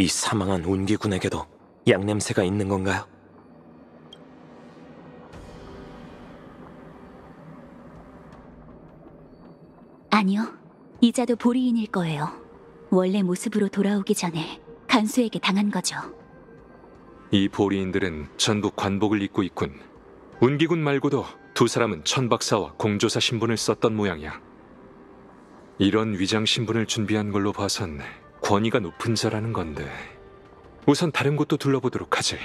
이 사망한 운기군에게도 양냄새가 있는 건가요? 아니요. 이자도 보리인일 거예요. 원래 모습으로 돌아오기 전에 간수에게 당한 거죠. 이 보리인들은 전부 관복을 입고 있군. 운기군 말고도 두 사람은 천박사와 공조사 신분을 썼던 모양이야. 이런 위장 신분을 준비한 걸로 봐선 권위가 높은 자라는 건데, 우선 다른 곳도 둘러보도록 하지.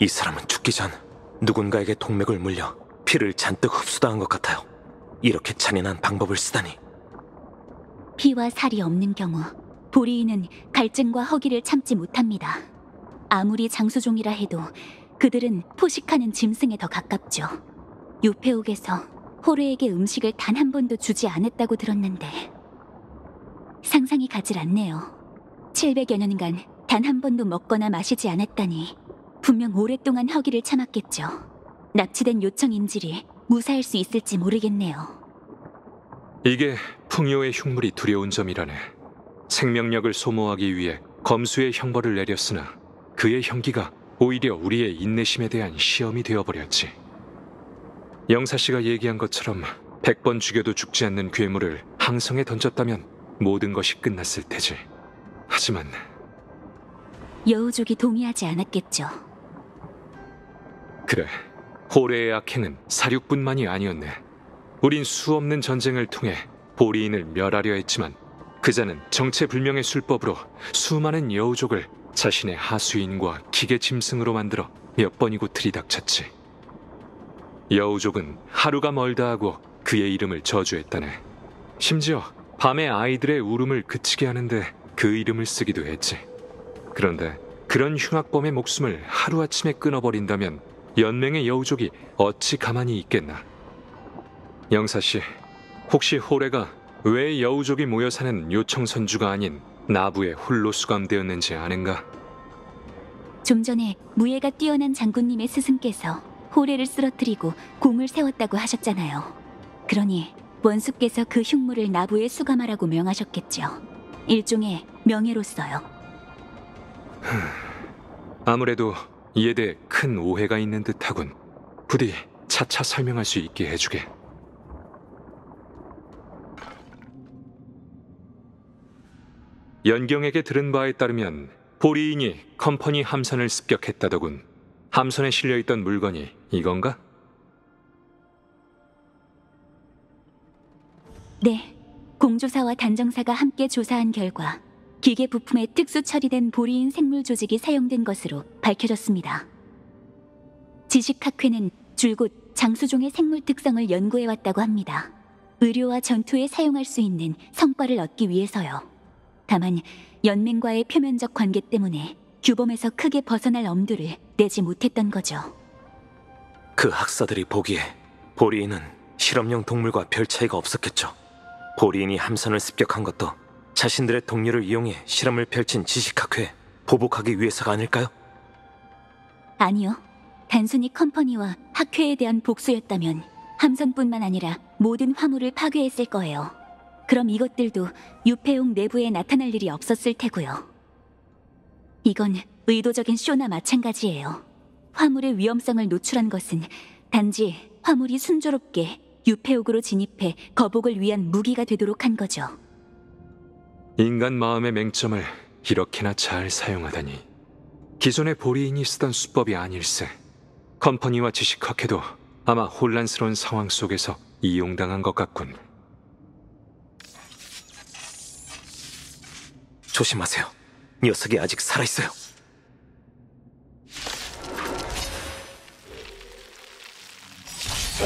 이 사람은 죽기 전 누군가에게 동맥을 물려 피를 잔뜩 흡수당한 것 같아요. 이렇게 잔인한 방법을 쓰다니. 피와 살이 없는 경우 보리인은 갈증과 허기를 참지 못합니다. 아무리 장수종이라 해도 그들은 포식하는 짐승에 더 가깝죠. 유폐옥에서 호르에게 음식을 단 한 번도 주지 않았다고 들었는데 상상이 가질 않네요. 700여 년간 단 한 번도 먹거나 마시지 않았다니 분명 오랫동안 허기를 참았겠죠. 납치된 요청 인질이 무사할 수 있을지 모르겠네요. 이게 풍요의 흉물이 두려운 점이라네. 생명력을 소모하기 위해 검수의 형벌을 내렸으나 그의 형기가 오히려 우리의 인내심에 대한 시험이 되어버렸지. 영사씨가 얘기한 것처럼 100번 죽여도 죽지 않는 괴물을 항성에 던졌다면 모든 것이 끝났을 테지. 하지만 여우족이 동의하지 않았겠죠. 그래, 호레의 악행은 사륙뿐만이 아니었네. 우린 수없는 전쟁을 통해 보리인을 멸하려 했지만 그자는 정체불명의 술법으로 수많은 여우족을 자신의 하수인과 기계 짐승으로 만들어 몇 번이고 들이닥쳤지. 여우족은 하루가 멀다 하고 그의 이름을 저주했다네. 심지어 밤에 아이들의 울음을 그치게 하는데 그 이름을 쓰기도 했지. 그런데 그런 흉악범의 목숨을 하루아침에 끊어버린다면 연맹의 여우족이 어찌 가만히 있겠나. 영사씨, 혹시 호레가 왜 여우족이 모여 사는 요청선주가 아닌 나부에 홀로 수감되었는지 아는가? 좀 전에 무예가 뛰어난 장군님의 스승께서 호레를 쓰러뜨리고 공을 세웠다고 하셨잖아요. 그러니 원수께서 그 흉물을 나부에 수감하라고 명하셨겠죠. 일종의 명예로서요. 아무래도 이에 대해 큰 오해가 있는 듯하군. 부디 차차 설명할 수 있게 해주게. 연경에게 들은 바에 따르면 보리인이 컴퍼니 함선을 습격했다더군. 함선에 실려있던 물건이 이건가? 네, 공조사와 단정사가 함께 조사한 결과 기계 부품에 특수 처리된 보리인 생물 조직이 사용된 것으로 밝혀졌습니다. 지식학회는 줄곧 장수종의 생물 특성을 연구해왔다고 합니다. 의료와 전투에 사용할 수 있는 성과를 얻기 위해서요. 다만 연맹과의 표면적 관계 때문에 규범에서 크게 벗어날 엄두를 내지 못했던 거죠. 그 학사들이 보기에 보리인은 실험용 동물과 별 차이가 없었겠죠. 보리인이 함선을 습격한 것도 자신들의 동료를 이용해 실험을 펼친 지식학회에 보복하기 위해서가 아닐까요? 아니요. 단순히 컴퍼니와 학회에 대한 복수였다면 함선뿐만 아니라 모든 화물을 파괴했을 거예요. 그럼 이것들도 유폐용 내부에 나타날 일이 없었을 테고요. 이건 의도적인 쇼나 마찬가지예요. 화물의 위험성을 노출한 것은 단지 화물이 순조롭게 유폐옥으로 진입해 거복을 위한 무기가 되도록 한 거죠. 인간 마음의 맹점을 이렇게나 잘 사용하다니. 기존의 보리인이 쓰던 수법이 아닐세. 컴퍼니와 지식학회도 아마 혼란스러운 상황 속에서 이용당한 것 같군. 조심하세요. 녀석이 아직 살아있어요.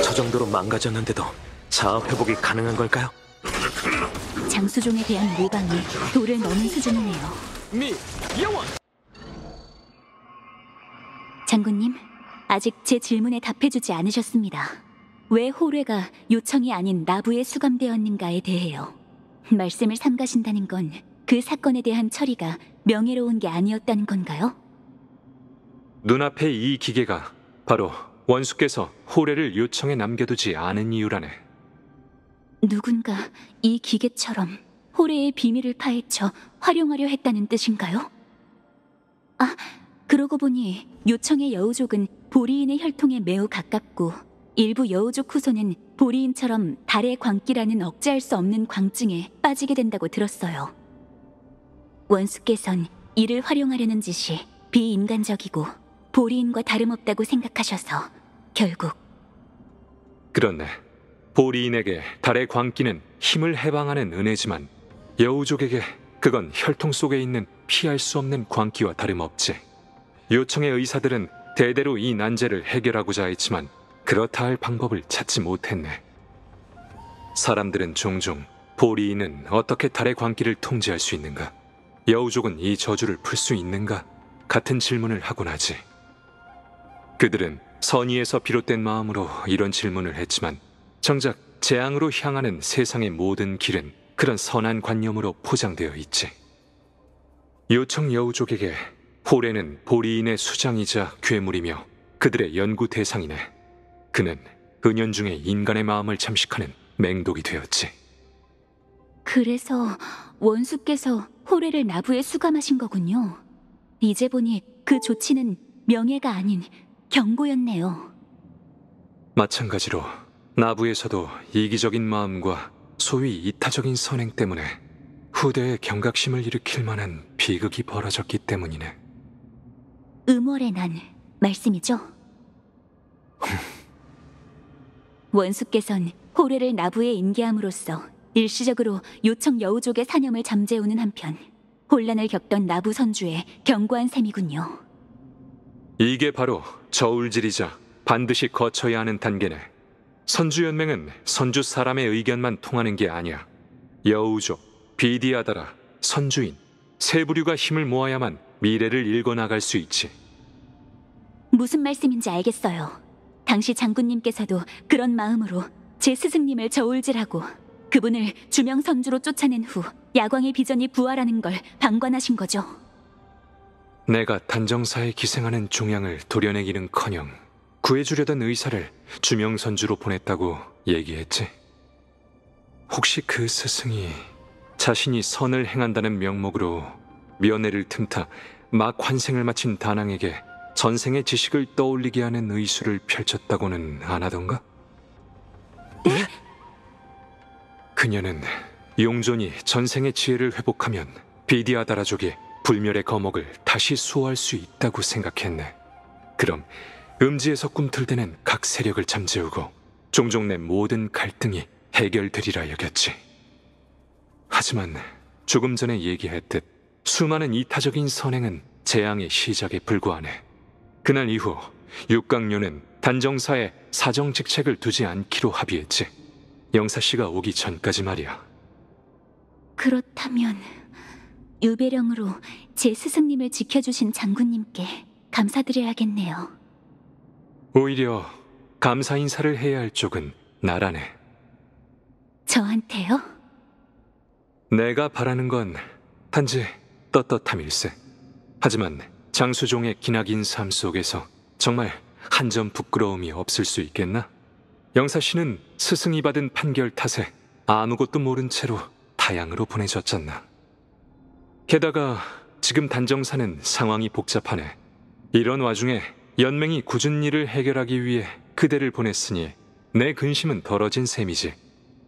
저 정도로 망가졌는데도 자아 회복이 가능한 걸까요? 장수종에 대한 모방이 도를 넘은 수준이네요. 장군님, 아직 제 질문에 답해주지 않으셨습니다. 왜 호뢰가 요청이 아닌 나부에 수감되었는가에 대해요. 말씀을 삼가신다는 건 그 사건에 대한 처리가 명예로운 게 아니었다는 건가요? 눈앞에 이 기계가 바로 원수께서 호래를 요청에 남겨두지 않은 이유라네. 누군가 이 기계처럼 호래의 비밀을 파헤쳐 활용하려 했다는 뜻인가요? 아, 그러고 보니 요청의 여우족은 보리인의 혈통에 매우 가깝고 일부 여우족 후손은 보리인처럼 달의 광기라는 억제할 수 없는 광증에 빠지게 된다고 들었어요. 원수께선 이를 활용하려는 짓이 비인간적이고 보리인과 다름없다고 생각하셔서 결국 그렇네. 보리인에게 달의 광기는 힘을 해방하는 은혜지만 여우족에게 그건 혈통 속에 있는 피할 수 없는 광기와 다름없지. 요청의 의사들은 대대로 이 난제를 해결하고자 했지만 그렇다 할 방법을 찾지 못했네. 사람들은 종종 보리인은 어떻게 달의 광기를 통제할 수 있는가? 여우족은 이 저주를 풀 수 있는가? 같은 질문을 하곤 하지. 그들은 선의에서 비롯된 마음으로 이런 질문을 했지만 정작 재앙으로 향하는 세상의 모든 길은 그런 선한 관념으로 포장되어 있지. 요청 여우족에게 호래는 보리인의 수장이자 괴물이며 그들의 연구 대상이네. 그는 은연중에 인간의 마음을 잠식하는 맹독이 되었지. 그래서 원수께서 호래를 나부에 수감하신 거군요. 이제 보니 그 조치는 명예가 아닌 경고였네요. 마찬가지로 나부에서도 이기적인 마음과 소위 이타적인 선행 때문에 후대에 경각심을 일으킬 만한 비극이 벌어졌기 때문이네. 음월의 난 말씀이죠? 원수께선 호래를 나부에 인계함으로써 일시적으로 요청 여우족의 사념을 잠재우는 한편 혼란을 겪던 나부 선주에 경고한 셈이군요. 이게 바로 저울질이자 반드시 거쳐야 하는 단계네. 선주연맹은 선주 사람의 의견만 통하는 게 아니야. 여우족, 비디아다라, 선주인, 세 부류가 힘을 모아야만 미래를 읽어나갈 수 있지. 무슨 말씀인지 알겠어요. 당시 장군님께서도 그런 마음으로 제 스승님을 저울질하고 그분을 주명 선주로 쫓아낸 후 야광의 비전이 부활하는 걸 방관하신 거죠. 내가 단정사에 기생하는 종양을 도려내기는커녕 구해주려던 의사를 주명선주로 보냈다고 얘기했지. 혹시 그 스승이 자신이 선을 행한다는 명목으로 면회를 틈타 막 환생을 마친 다낭에게 전생의 지식을 떠올리게 하는 의술을 펼쳤다고는 안 하던가? 네? 그녀는 용존이 전생의 지혜를 회복하면 비디아다라족이 불멸의 거목을 다시 수호할 수 있다고 생각했네. 그럼 음지에서 꿈틀대는 각 세력을 잠재우고 종종 내 모든 갈등이 해결되리라 여겼지. 하지만 조금 전에 얘기했듯 수많은 이타적인 선행은 재앙의 시작에 불과하네. 그날 이후 육강료는 단정사에 사정직책을 두지 않기로 합의했지. 영사씨가 오기 전까지 말이야. 그렇다면 유배령으로 제 스승님을 지켜주신 장군님께 감사드려야겠네요. 오히려 감사 인사를 해야 할 쪽은 나라네. 저한테요? 내가 바라는 건 단지 떳떳함일세. 하지만 장수종의 기나긴 삶 속에서 정말 한 점 부끄러움이 없을 수 있겠나? 영사씨는 스승이 받은 판결 탓에 아무것도 모른 채로 타양으로 보내졌잖아. 게다가 지금 단정사는 상황이 복잡하네. 이런 와중에 연맹이 굳은 일을 해결하기 위해 그대를 보냈으니 내 근심은 덜어진 셈이지.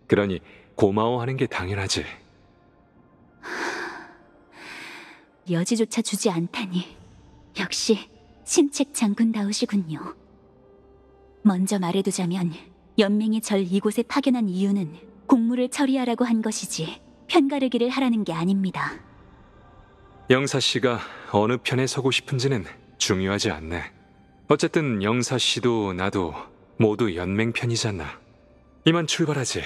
그러니 고마워하는 게 당연하지. 여지조차 주지 않다니 역시 신책 장군다우시군요. 먼저 말해두자면 연맹이 절 이곳에 파견한 이유는 공무를 처리하라고 한 것이지 편가르기를 하라는 게 아닙니다. 영사씨가 어느 편에 서고 싶은지는 중요하지 않네. 어쨌든 영사씨도 나도 모두 연맹 편이잖아. 이만 출발하지.